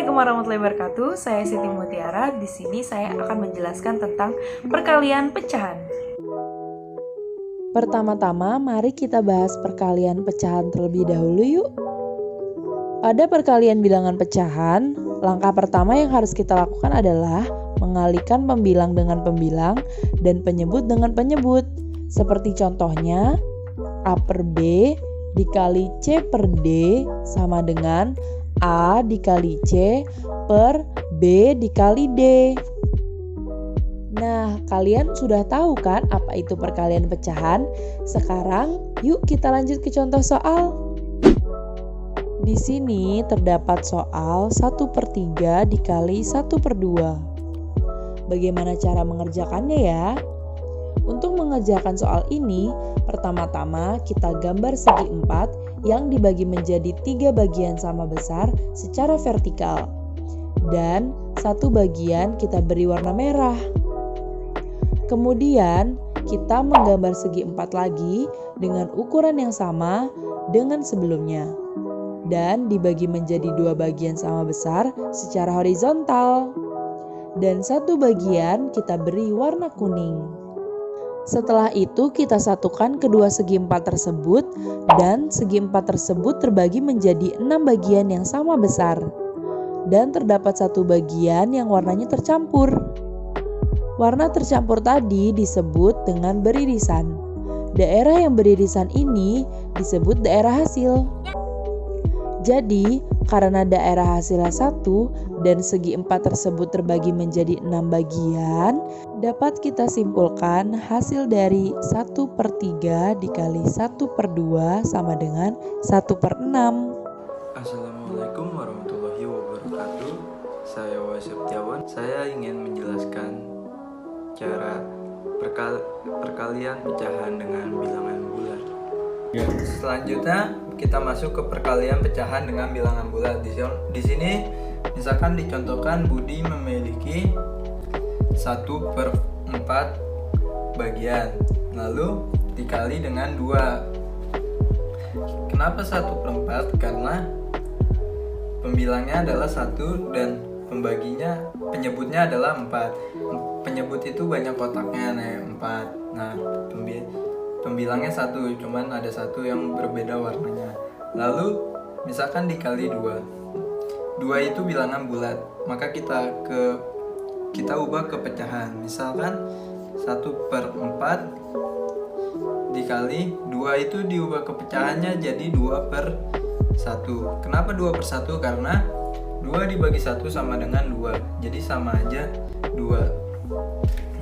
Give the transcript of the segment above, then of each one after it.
Assalamualaikum warahmatullahi wabarakatuh. Saya Siti Mutiara. Di sini saya akan menjelaskan tentang perkalian pecahan. Pertama-tama, mari kita bahas perkalian pecahan terlebih dahulu yuk. Pada perkalian bilangan pecahan, langkah pertama yang harus kita lakukan adalah mengalihkan pembilang dengan pembilang dan penyebut dengan penyebut. Seperti contohnya, A per B dikali C per D sama dengan A dikali C per B dikali D. Nah, kalian sudah tahu kan apa itu perkalian pecahan? Sekarang yuk kita lanjut ke contoh soal. Di sini terdapat soal 1/3 dikali 1/2. Bagaimana cara mengerjakannya ya? Untuk mengerjakan soal ini, pertama-tama kita gambar segi 4 yang dibagi menjadi 3 bagian sama besar secara vertikal. Dan satu bagian kita beri warna merah. Kemudian kita menggambar segi 4 lagi dengan ukuran yang sama dengan sebelumnya. Dan dibagi menjadi 2 bagian sama besar secara horizontal. Dan satu bagian kita beri warna kuning. Setelah itu kita satukan kedua segi 4 tersebut dan segi 4 tersebut terbagi menjadi 6 bagian yang sama besar. Dan terdapat satu bagian yang warnanya tercampur. Warna tercampur tadi disebut dengan beririsan. Daerah yang beririsan ini disebut daerah hasil. Jadi, karena daerah hasilnya 1 dan segi 4 tersebut terbagi menjadi 6 bagian, dapat kita simpulkan hasil dari 1/3 dikali 1/2 sama dengan 1/6. Assalamualaikum warahmatullahi wabarakatuh. Saya Wahyu Septiawan. Saya ingin menjelaskan cara perkalian pecahan dengan bilangan bulat. Selanjutnya kita masuk ke perkalian pecahan dengan bilangan bulat. Di sini misalkan dicontohkan Budi memiliki 1/4 bagian, lalu dikali dengan 2. Kenapa 1/4? Karena pembilangnya adalah 1 dan penyebutnya adalah 4. Penyebut itu banyak kotaknya, 4. Nah, pembilangnya 1, cuman ada 1 yang berbeda warnanya. Lalu misalkan dikali 2. 2 itu bilangan bulat, maka kita ubah ke pecahan. Misalkan 1/4 dikali 2 itu diubah ke pecahannya jadi 2/1. Kenapa 2/1? Karena 2 dibagi 1 sama dengan 2, jadi sama aja 2.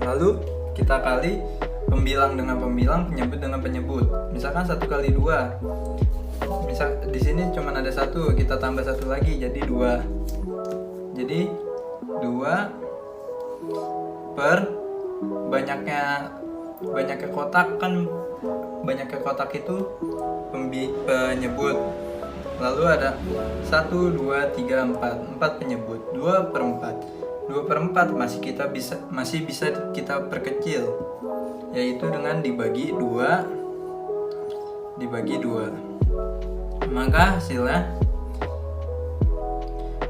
Lalu kita kali pembilang dengan pembilang, penyebut dengan penyebut. Misalkan 1 kali 2. Misal di sini cuma ada 1, kita tambah 1 lagi jadi 2. Jadi 2 per banyaknya kotak kan, banyaknya kotak itu penyebut. Lalu ada 1, 2, 3, 4 penyebut. 2/4 masih bisa kita perkecil, yaitu dengan dibagi 2. Maka hasilnya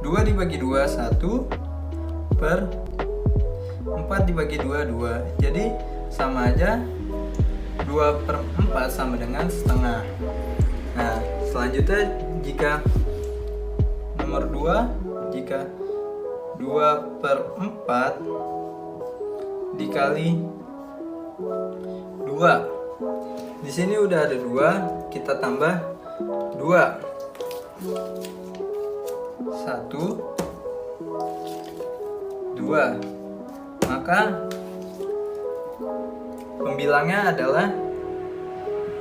2 dibagi 2 1 per 4 dibagi 2 2. Jadi sama aja 2/4 sama dengan setengah. Nah, selanjutnya jika nomor 2, jika 2/4 dikali 2. Di sini udah ada 2, kita tambah 2. 1 2. Maka pembilangnya adalah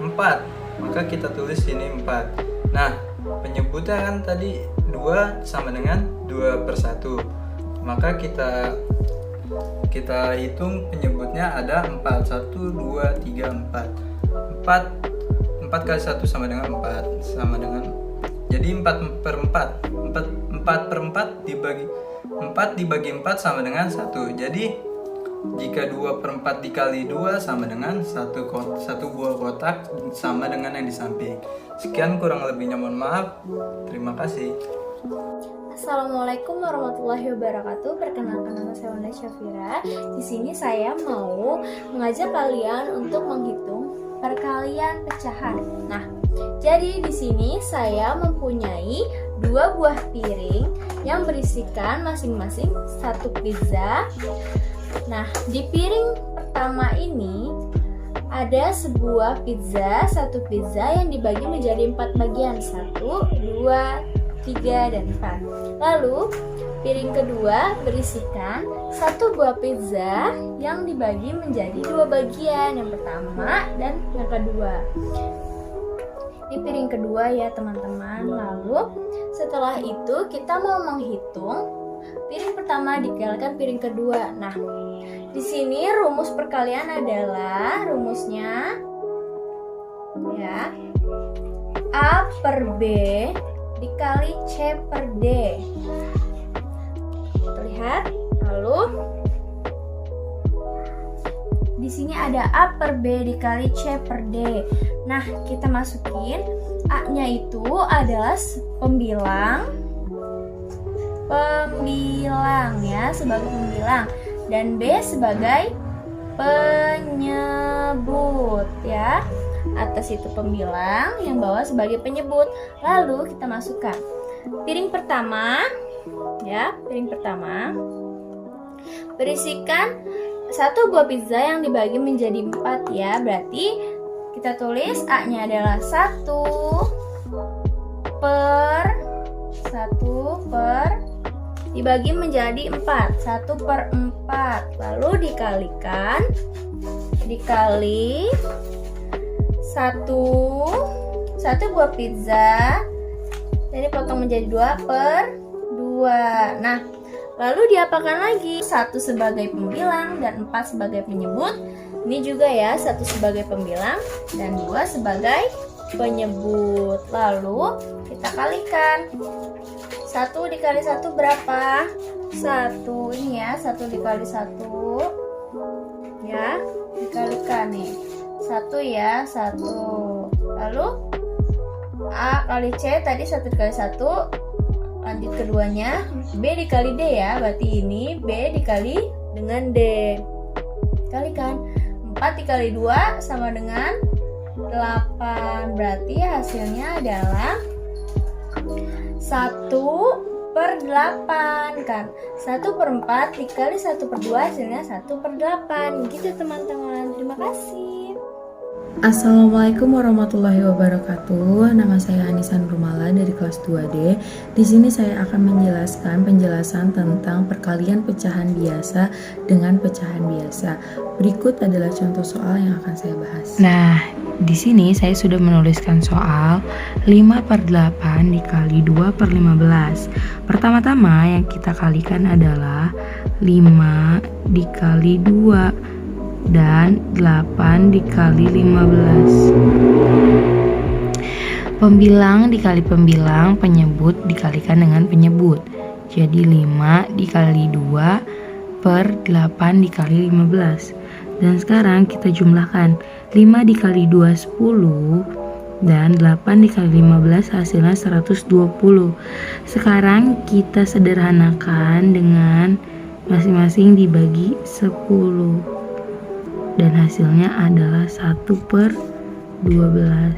4. Maka kita tulis sini 4. Nah, penyebutnya kan tadi 2 sama dengan 2/1. Maka kita hitung penyebutnya ada 4. 1 2 3 4. 4 kali 1 sama dengan 4. Jadi 4/4. 4/4 dibagi 4 sama dengan 1. Jadi jika 2/4 dikali 2 sama dengan satu buah kotak sama dengan yang di samping. Sekian, kurang lebihnya mohon maaf. Terima kasih. Assalamualaikum warahmatullahi wabarakatuh. Perkenalkan, nama saya Wanda Syafira. Di sini saya mau mengajak kalian untuk menghitung perkalian pecahan. Nah, jadi di sini saya mempunyai 2 buah piring yang berisikan masing-masing 1 pizza. Nah, di piring pertama ini ada sebuah pizza, 1 pizza yang dibagi menjadi 4 bagian, 1, 2, 3, dan 4. Lalu piring kedua berisikan 1 buah pizza yang dibagi menjadi 2 bagian, yang pertama dan yang kedua. Di piring kedua ya teman-teman. Lalu setelah itu kita mau menghitung piring pertama dikalikan piring kedua. Nah, di sini rumus perkalian adalah rumusnya ya A per B dikali C per D. Terlihat? Lalu di sini ada A per B dikali C per D. Nah, kita masukin A-nya itu adalah pembilang ya, sebagai pembilang, dan B sebagai penyebut ya. Atas itu pembilang, yang bawah sebagai penyebut. Lalu kita masukkan piring pertama ya, piring pertama berisikan 1 buah pizza yang dibagi menjadi 4 ya. Berarti kita tulis A-nya adalah 1 per dibagi menjadi 4, 1 per 4. Lalu dikali 1 buah pizza, jadi potong menjadi 2 per 2. Nah, lalu diapakan lagi? 1 sebagai pembilang dan 4 sebagai penyebut. Ini juga ya, 1 sebagai pembilang dan 2 sebagai penyebut. Lalu kita kalikan. 1 dikali 1 berapa? 1. Ini ya, 1 dikali 1 ya, dikalikan nih 1 ya, 1. Lalu A kali C, tadi 1 dikali 1, lanjut keduanya B dikali D ya, berarti ini B dikali dengan D. Kalikan 4 dikali 2 sama dengan 8, berarti hasilnya adalah 1 per 8 kan. 1 per 4 dikali 1 per 2 hasilnya 1 per 8. Gitu teman-teman, terima kasih. Assalamualaikum warahmatullahi wabarakatuh. Nama saya Anissa Nurmala dari kelas 2D. Di sini saya akan menjelaskan penjelasan tentang perkalian pecahan biasa dengan pecahan biasa. Berikut adalah contoh soal yang akan saya bahas. Nah, di sini saya sudah menuliskan soal 5 per 8 dikali 2 per 15. Pertama-tama yang kita kalikan adalah 5 dikali 2 dan 8 dikali 15. Pembilang dikali pembilang, penyebut dikalikan dengan penyebut. Jadi 5 dikali 2 per 8 dikali 15. Dan sekarang kita jumlahkan. 5 dikali 2 10 dan 8 dikali 15 hasilnya 120. Sekarang kita sederhanakan dengan masing-masing dibagi 10. Dan hasilnya adalah 1 per 12.